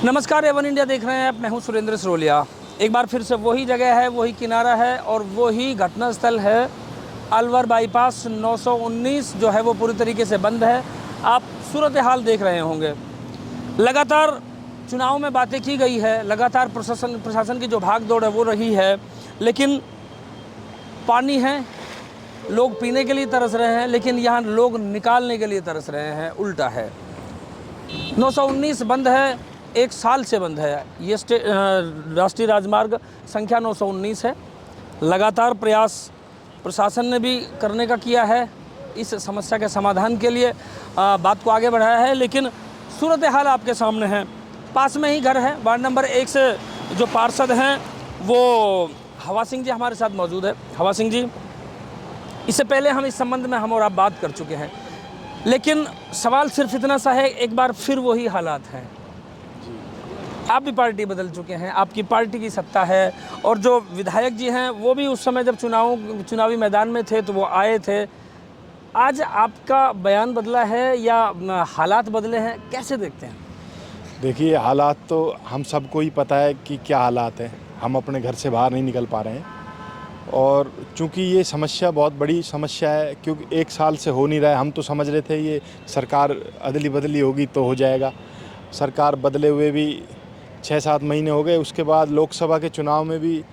नमस्कार, Avon India देख रहे हैं आप। मैं हूं सुरेंद्र सरोलिया। एक बार फिर से वही जगह है, वही किनारा है और वही घटना स्थल है। अलवर बाईपास 919 जो है वो पूरी तरीके से बंद है। आप सूरत हाल देख रहे होंगे। लगातार चुनाव में बातें की गई है, लगातार प्रशासन की जो भाग दौड़ है वो रही है, लेकिन पानी है, लोग पीने के लिए तरस रहे हैं, लेकिन यहाँ लोग निकालने के लिए तरस रहे हैं। उल्टा है। 919 बंद है, एक साल से बंद है। ये राष्ट्रीय राजमार्ग संख्या 919 है। लगातार प्रयास प्रशासन ने भी करने का किया है, इस समस्या के समाधान के लिए बात को आगे बढ़ाया है, लेकिन सूरत हाल आपके सामने है। पास में ही घर है। वार्ड नंबर 1 से जो पार्षद हैं वो हवा सिंह जी हमारे साथ मौजूद है। हवा सिंह जी, इससे पहले हम इस संबंध में हम और आप बात कर चुके हैं, लेकिन सवाल सिर्फ इतना सा है, एक बार फिर वही हालात हैं। आप भी पार्टी बदल चुके हैं, आपकी पार्टी की सत्ता है, और जो विधायक जी हैं वो भी उस समय जब चुनावी मैदान में थे तो वो आए थे। आज आपका बयान बदला है या हालात बदले हैं, कैसे देखते हैं? देखिए, हालात तो हम सबको ही पता है कि क्या हालात हैं। हम अपने घर से बाहर नहीं निकल पा रहे हैं, और चूंकि ये समस्या बहुत बड़ी समस्या है, क्योंकि एक साल से हो नहीं रहा है। हम तो समझ रहे थे ये सरकार अदली बदली होगी तो हो जाएगा। सरकार बदले हुए भी 6-7 महीने हो गए। उसके बाद लोकसभा के चुनाव में भी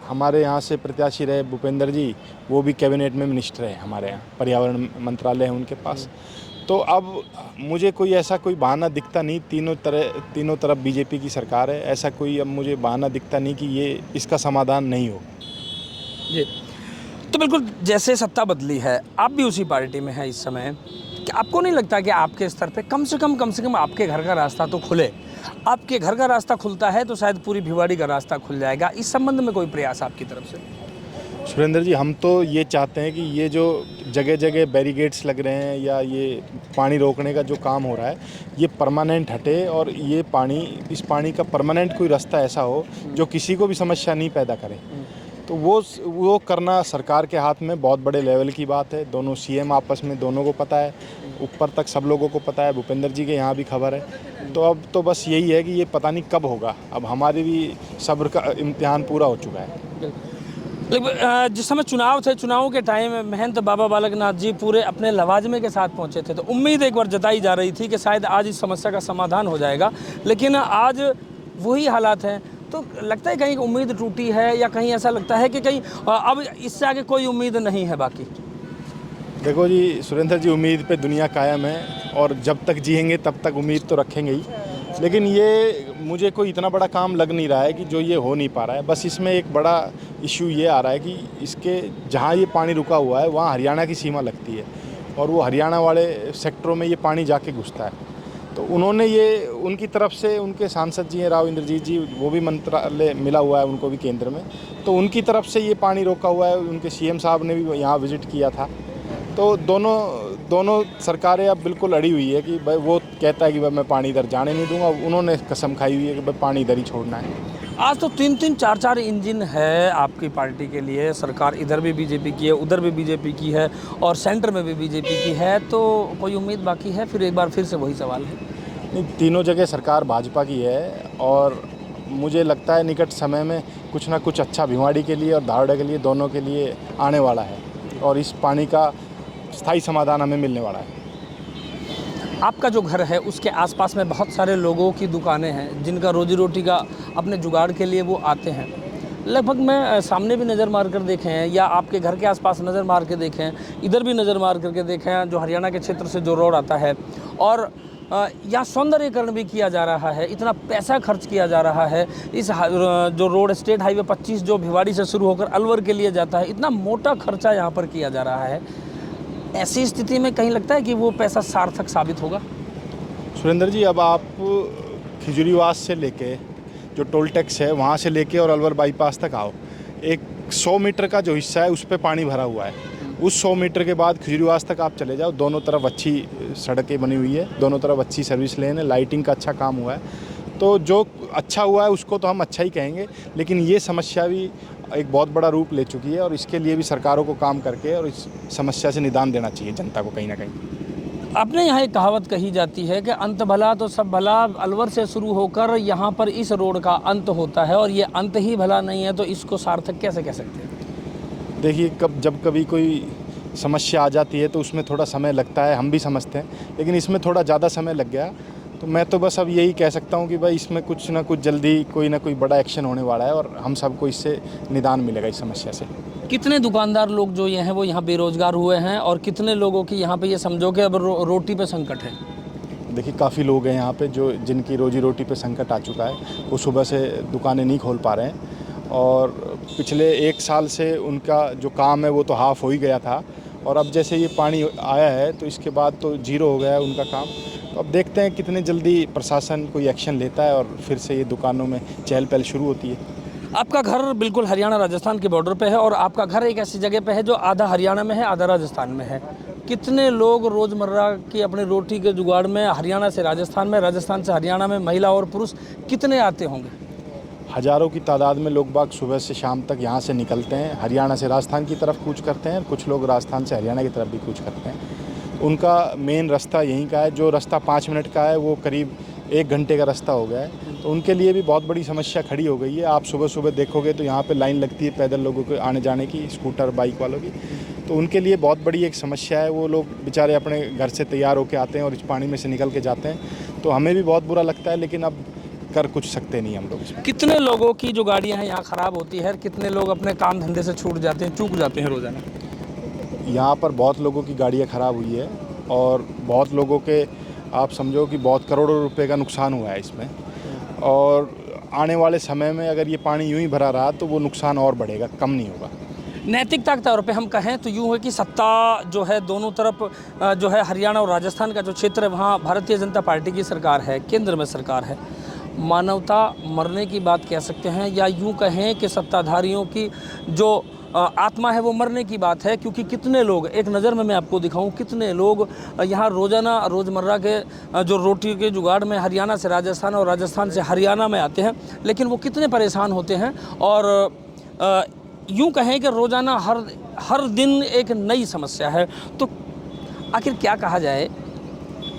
हमारे यहाँ से प्रत्याशी रहे भूपेंद्र जी, वो भी कैबिनेट में मिनिस्टर है। हमारे यहाँ पर्यावरण मंत्रालय है उनके पास। तो अब मुझे कोई ऐसा कोई बहाना दिखता नहीं। तीनों तरफ बीजेपी की सरकार है। ऐसा कोई अब मुझे बहाना दिखता नहीं कि ये इसका समाधान नहीं हो। जी, तो बिल्कुल जैसे सत्ता बदली है, आप भी उसी पार्टी में हैं इस समय, कि आपको नहीं लगता कि आपके स्तर पे कम से कम आपके घर का रास्ता तो खुले? आपके घर का रास्ता खुलता है तो शायद पूरी भिवाड़ी का रास्ता खुल जाएगा। इस संबंध में कोई प्रयास आपकी तरफ से? सुरेंद्र जी, हम तो ये चाहते हैं कि ये जो जगह जगह बैरिकेड्स लग रहे हैं या ये पानी रोकने का जो काम हो रहा है, ये परमानेंट हटे, और ये इस पानी का परमानेंट कोई रास्ता ऐसा हो जो किसी को भी समस्या नहीं पैदा करे। तो वो करना सरकार के हाथ में बहुत बड़े लेवल की बात है। दोनों सीएम आपस में दोनों को पता है, ऊपर तक सब लोगों को पता है, भूपेंद्र जी के यहाँ भी खबर है। तो अब तो बस यही है कि ये पता नहीं कब होगा। अब हमारे भी सब्र का इम्तिहान पूरा हो चुका है। लेकिन जिस समय चुनाव थे, चुनाव के टाइम महंत बाबा बालक नाथ जी पूरे अपने लवाजमे के साथ पहुंचे थे, तो उम्मीद एक बार जताई जा रही थी कि शायद आज इस समस्या का समाधान हो जाएगा, लेकिन आज वही हालात हैं। तो लगता है कहीं उम्मीद टूटी है, या कहीं ऐसा लगता है कि कहीं अब इससे आगे कोई उम्मीद नहीं है बाकी? देखो जी सुरेंद्र जी, उम्मीद पे दुनिया कायम है, और जब तक जिएंगे तब तक उम्मीद तो रखेंगे ही। लेकिन ये मुझे कोई इतना बड़ा काम लग नहीं रहा है कि जो ये हो नहीं पा रहा है। बस इसमें एक बड़ा इशू ये आ रहा है कि इसके जहाँ ये पानी रुका हुआ है वहाँ हरियाणा की सीमा लगती है, और वो हरियाणा वाले सेक्टरों में ये पानी जाके घुसता है। तो उन्होंने ये उनकी तरफ से, उनके सांसद जी हैं राव इंद्रजीत जी, वो भी मंत्रालय मिला हुआ है उनको भी केंद्र में, तो उनकी तरफ से ये पानी रोका हुआ है। उनके सीएम साहब ने भी यहाँ विजिट किया था। तो दोनों सरकारें अब बिल्कुल अड़ी हुई है कि भाई, वो कहता है कि भाई मैं पानी इधर जाने नहीं दूंगा, उन्होंने कसम खाई हुई है कि भाई पानी इधर ही छोड़ना है। आज तो 3-3, 4-4 इंजन है आपकी पार्टी के लिए। सरकार इधर भी बीजेपी की है, उधर भी बीजेपी की है, और सेंटर में भी बीजेपी की है। तो कोई उम्मीद बाकी है? फिर एक बार फिर से वही सवाल है। नहीं, तीनों जगह सरकार भाजपा की है, और मुझे लगता है निकट समय में कुछ ना कुछ अच्छा भिवाड़ी के लिए और धारड़ा के लिए, दोनों के लिए आने वाला है, और इस पानी का स्थायी समाधान हमें मिलने वाला है। आपका जो घर है उसके आसपास में बहुत सारे लोगों की दुकानें हैं जिनका रोजी रोटी का अपने जुगाड़ के लिए वो आते हैं। लगभग मैं सामने भी नज़र मार कर देखे हैं, या आपके घर के आसपास नज़र मार के देखे हैं, इधर भी नज़र मार करके देखे हैं, जो हरियाणा के क्षेत्र से जो रोड आता है, और यहाँ सौंदर्यीकरण भी किया जा रहा है। इतना पैसा खर्च किया जा रहा है इस जो रोड स्टेट हाईवे 25 जो भिवाड़ी से शुरू होकर अलवर के लिए जाता है, इतना मोटा खर्चा यहाँ पर किया जा रहा है। ऐसी स्थिति में कहीं लगता है कि वो पैसा सार्थक साबित होगा? सुरेंद्र जी, अब आप खिजूरीवास से लेके जो टोल टैक्स है वहाँ से लेके और अलवर बाईपास तक आओ, एक 100 मीटर का जो हिस्सा है उस पर पानी भरा हुआ है। उस 100 मीटर के बाद खिजूरीवास तक आप चले जाओ, दोनों तरफ अच्छी सड़कें बनी हुई है, दोनों तरफ अच्छी सर्विस लेन है, लाइटिंग का अच्छा काम हुआ है। तो जो अच्छा हुआ है उसको तो हम अच्छा ही कहेंगे, लेकिन ये समस्या भी एक बहुत बड़ा रूप ले चुकी है, और इसके लिए भी सरकारों को काम करके और इस समस्या से निदान देना चाहिए जनता को कहीं ना कहीं। आपने यहाँ एक कहावत कही जाती है कि अंत भला तो सब भला, अलवर से शुरू होकर यहाँ पर इस रोड का अंत होता है और ये अंत ही भला नहीं है, तो इसको सार्थक कैसे कह सकते हैं? देखिए, जब कभी कोई समस्या आ जाती है तो उसमें थोड़ा समय लगता है, हम भी समझते हैं, लेकिन इसमें थोड़ा ज़्यादा समय लग गया। तो मैं तो बस अब यही कह सकता हूँ कि भाई इसमें कुछ ना कुछ जल्दी कोई ना कोई बड़ा एक्शन होने वाला है और हम सबको इससे निदान मिलेगा इस समस्या से। कितने दुकानदार लोग जो ये हैं वो यहाँ बेरोजगार हुए हैं और कितने लोगों की यहाँ पे ये समझो कि अब रोटी पे संकट है? देखिए, काफ़ी लोग हैं यहाँ पे जिनकी रोजी रोटी पे संकट आ चुका है। वो सुबह से दुकानें नहीं खोल पा रहे हैं और पिछले 1 साल से उनका जो काम है वो तो हाफ हो ही गया था, और अब जैसे ये पानी आया है तो इसके बाद तो जीरो हो गया है उनका काम। तो अब देखते हैं कितने जल्दी प्रशासन कोई एक्शन लेता है और फिर से ये दुकानों में चहल पहल शुरू होती है। आपका घर बिल्कुल हरियाणा राजस्थान के बॉर्डर पे है और आपका घर एक ऐसी जगह पे है जो आधा हरियाणा में है, आधा राजस्थान में है। कितने लोग रोज़मर्रा की अपनी रोटी के जुगाड़ में हरियाणा से राजस्थान में, राजस्थान से हरियाणा में, महिला और पुरुष कितने आते होंगे? हज़ारों की तादाद में लोग बाग सुबह से शाम तक यहाँ से निकलते हैं, हरियाणा से राजस्थान की तरफ कूच करते हैं, कुछ लोग राजस्थान से हरियाणा की तरफ भी कूच करते हैं। उनका मेन रास्ता यहीं का है। जो रास्ता 5 मिनट का है वो करीब 1 घंटे का रास्ता हो गया है। तो उनके लिए भी बहुत बड़ी समस्या खड़ी हो गई है। आप सुबह सुबह देखोगे तो यहाँ पे लाइन लगती है पैदल लोगों के आने जाने की, स्कूटर बाइक वालों की। तो उनके लिए बहुत बड़ी एक समस्या है। वो लोग बेचारे अपने घर से तैयार होकर आते हैं और इस पानी में से निकल के जाते हैं। तो हमें भी बहुत बुरा लगता है, लेकिन अब कर कुछ सकते नहीं हम लोग इसमें। कितने लोगों की जो गाड़ियाँ हैं यहाँ ख़राब होती है, कितने लोग अपने काम धंधे से चूक जाते हैं रोज़ाना? यहाँ पर बहुत लोगों की गाड़ियाँ ख़राब हुई है और बहुत लोगों के, आप समझो कि बहुत करोड़ों रुपए का नुकसान हुआ है इसमें। और आने वाले समय में अगर ये पानी यूं ही भरा रहा तो वो नुकसान और बढ़ेगा, कम नहीं होगा। नैतिकता के तौर पे हम कहें तो यूँ है कि सत्ता जो है दोनों तरफ जो है हरियाणा और राजस्थान का जो क्षेत्र है वहाँ भारतीय जनता पार्टी की सरकार है, केंद्र में सरकार है। मानवता मरने की बात कह सकते हैं, या यूँ कहें कि सत्ताधारियों की जो आत्मा है वो मरने की बात है, क्योंकि कितने लोग, एक नज़र में मैं आपको दिखाऊं, कितने लोग यहाँ रोज़ाना रोज़मर्रा के जो रोटी के जुगाड़ में हरियाणा से राजस्थान और राजस्थान से हरियाणा में आते हैं, लेकिन वो कितने परेशान होते हैं। और यूँ कहें कि रोज़ाना हर दिन एक नई समस्या है। तो आखिर क्या कहा जाए,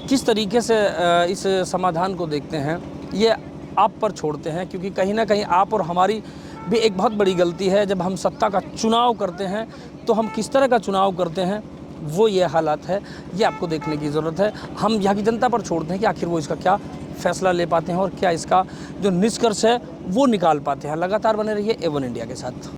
किस तरीके से इस समाधान को देखते हैं, ये आप पर छोड़ते हैं, क्योंकि कहीं ना कहीं आप और हमारी भी एक बहुत बड़ी गलती है। जब हम सत्ता का चुनाव करते हैं तो हम किस तरह का चुनाव करते हैं, वो ये हालात है, ये आपको देखने की ज़रूरत है। हम यहाँ की जनता पर छोड़ते हैं कि आखिर वो इसका क्या फैसला ले पाते हैं और क्या इसका जो निष्कर्ष है वो निकाल पाते हैं। लगातार बने रहिए A1 इंडिया के साथ।